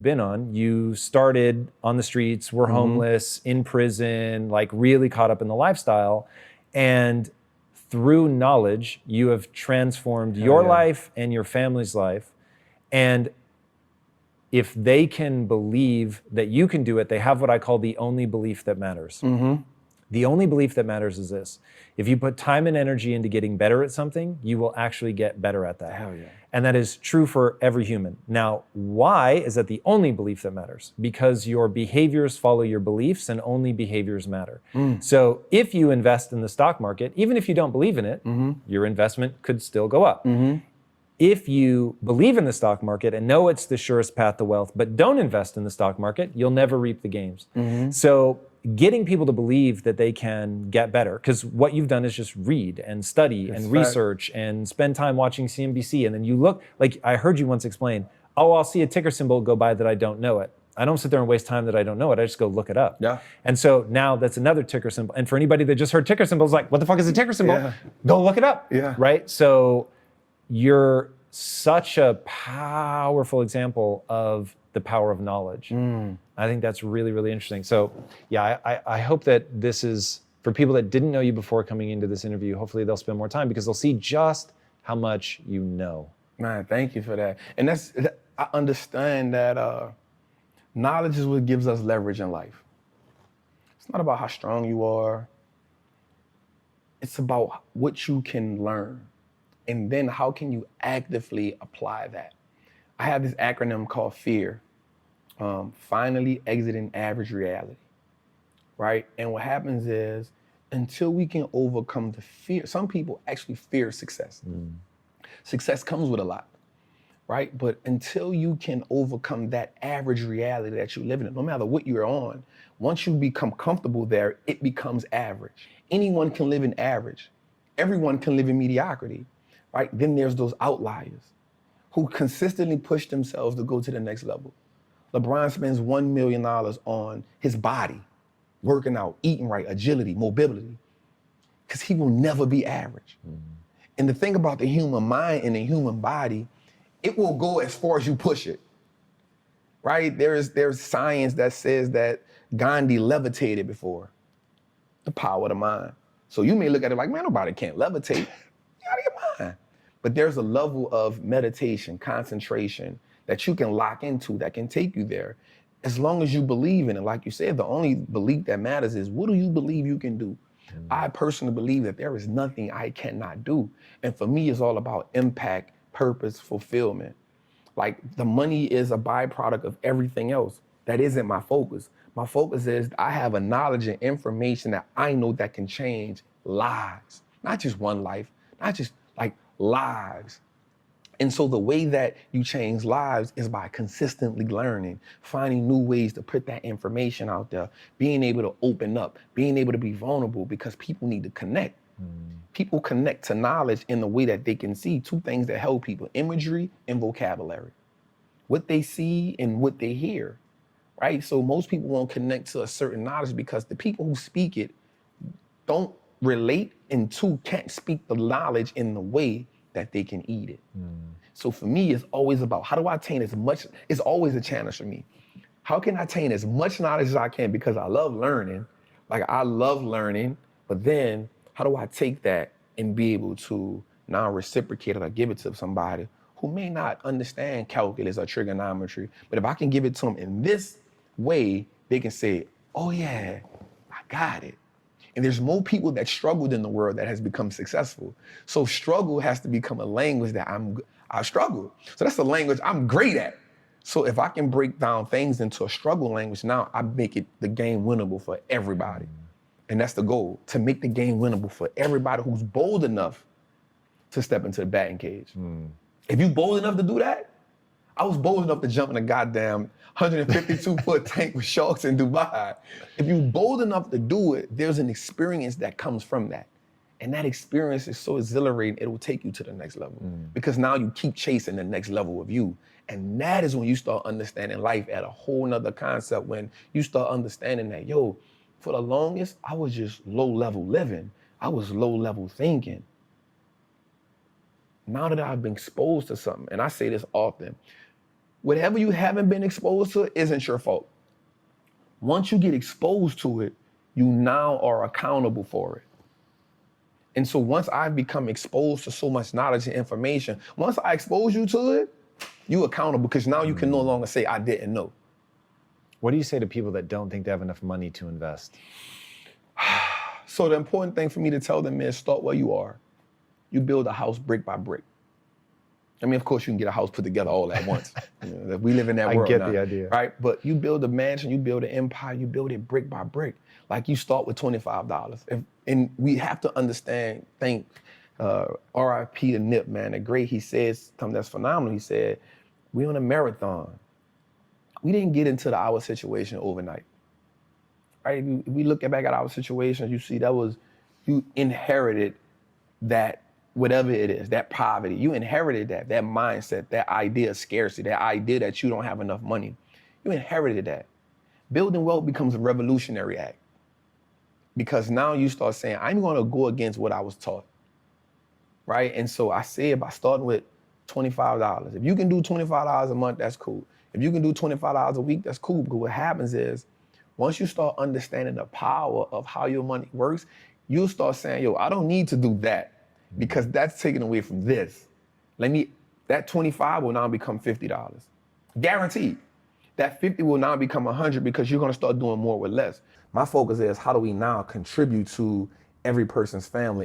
been on. You started on the streets, were homeless, in prison, like really caught up in the lifestyle. And through knowledge, you have transformed your life and your family's life. And if they can believe that you can do it, they have what I call the only belief that matters. The only belief that matters is this. If you put time and energy into getting better at something, you will actually get better at that. Hell yeah. And that is true for every human. Now, why is that the only belief that matters? Because your behaviors follow your beliefs and only behaviors matter. So if you invest in the stock market, even if you don't believe in it, your investment could still go up. If you believe in the stock market and know it's the surest path to wealth, but don't invest in the stock market, you'll never reap the gains. So getting people to believe that they can get better, because what you've done is just read and study and research and spend time watching CNBC. And then you look, like I heard you once explain, oh, I'll see a ticker symbol go by that I don't know it. I don't sit there and waste time that I don't know it. I just go look it up. Yeah. And so now that's another ticker symbol. And for anybody that just heard ticker symbols, like, what the fuck is a ticker symbol? Go look it up. Right? So you're such a powerful example of the power of knowledge. I think that's really, really interesting. So yeah, I hope that this is, for people that didn't know you before coming into this interview, hopefully they'll spend more time because they'll see just how much you know. Man, thank you for that. And I understand that knowledge is what gives us leverage in life. It's not about how strong you are. It's about what you can learn. And then how can you actively apply that? I have this acronym called FEAR. Finally exiting average reality, right? And what happens is, until we can overcome the fear, some people actually fear success. Success comes with a lot, right? But until you can overcome that average reality that you live in, no matter what you're on, once you become comfortable there, it becomes average. Anyone can live in average. Everyone can live in mediocrity, right? Then there's those outliers who consistently push themselves to go to the next level. LeBron spends $1 million on his body, working out, eating right, agility, mobility, because he will never be average. And the thing about the human mind and the human body, it will go as far as you push it, right? There's science that says that Gandhi levitated before. The power of the mind. So you may look at it like, man, nobody can't levitate. You're out of your mind. But there's a level of meditation, concentration, that you can lock into that can take you there. As long as you believe in it, like you said, the only belief that matters is, what do you believe you can do? I personally believe that there is nothing I cannot do. And for me, it's all about impact, purpose, fulfillment. Like, the money is a byproduct of everything else. That isn't my focus. My focus is I have a knowledge and information that I know that can change lives. Not just one life, not just like lives. And so the way that you change lives is by consistently learning, finding new ways to put that information out there, being able to open up, being able to be vulnerable, because people need to connect. People connect to knowledge in the way that they can see two things that help people: imagery and vocabulary. What they see and what they hear, right? So most people won't connect to a certain knowledge because the people who speak it don't relate, and two, can't speak the knowledge in the way that they can eat it. So for me, it's always about, how do I attain as much? It's always a challenge for me. How can I attain as much knowledge as I can? Because I love learning. Like, I love learning, but then how do I take that and be able to now reciprocate it or give it to somebody who may not understand calculus or trigonometry, but if I can give it to them in this way, they can say, oh yeah, I got it. And there's more people that struggled in the world that has become successful. So struggle has to become a language that I struggle. So that's the language I'm great at. So if I can break down things into a struggle language, now I make it the game winnable for everybody. And that's the goal, to make the game winnable for everybody who's bold enough to step into the batting cage. If you bold enough to do that, I was bold enough to jump in a goddamn 152-foot tank with sharks in Dubai. If you're bold enough to do it, there's an experience that comes from that. And that experience is so exhilarating, it will take you to the next level. Because now you keep chasing the next level of you. And that is when you start understanding life at a whole nother concept, when you start understanding that, yo, for the longest, I was just low-level living. I was low-level thinking. Now that I've been exposed to something, and I say this often, Whatever you haven't been exposed to isn't your fault. Once you get exposed to it, you now are accountable for it. And so once I've become exposed to so much knowledge and information, once I expose you to it, you accountable, because now you can no longer say, I didn't know. What do you say to people that don't think they have enough money to invest? So the important thing for me to tell them is start where you are. You build a house brick by brick. I mean, of course, you can get a house put together all at once. We live in that world now. I get the idea. Right? But you build a mansion, you build an empire, you build it brick by brick. Like you start with $25. And we have to understand, RIP to Nip, man, the great, he says something that's phenomenal. He said, we on a marathon. We didn't get into our situation overnight. Right? If we look back at our situations, you see you inherited that, whatever it is, that poverty. You inherited that mindset, that idea of scarcity, that idea that you don't have enough money. You inherited that. Building wealth becomes a revolutionary act, because now you start saying, I'm gonna go against what I was taught, right? And so I said, by starting with $25, if you can do $25 a month, that's cool. If you can do $25 a week, that's cool, because what happens is, once you start understanding the power of how your money works, you'll start saying, yo, I don't need to do that, because that's taken away from this. That 25 will now become $50. Guaranteed. That 50 will now become 100, because you're gonna start doing more with less. My focus is, how do we now contribute to every person's family?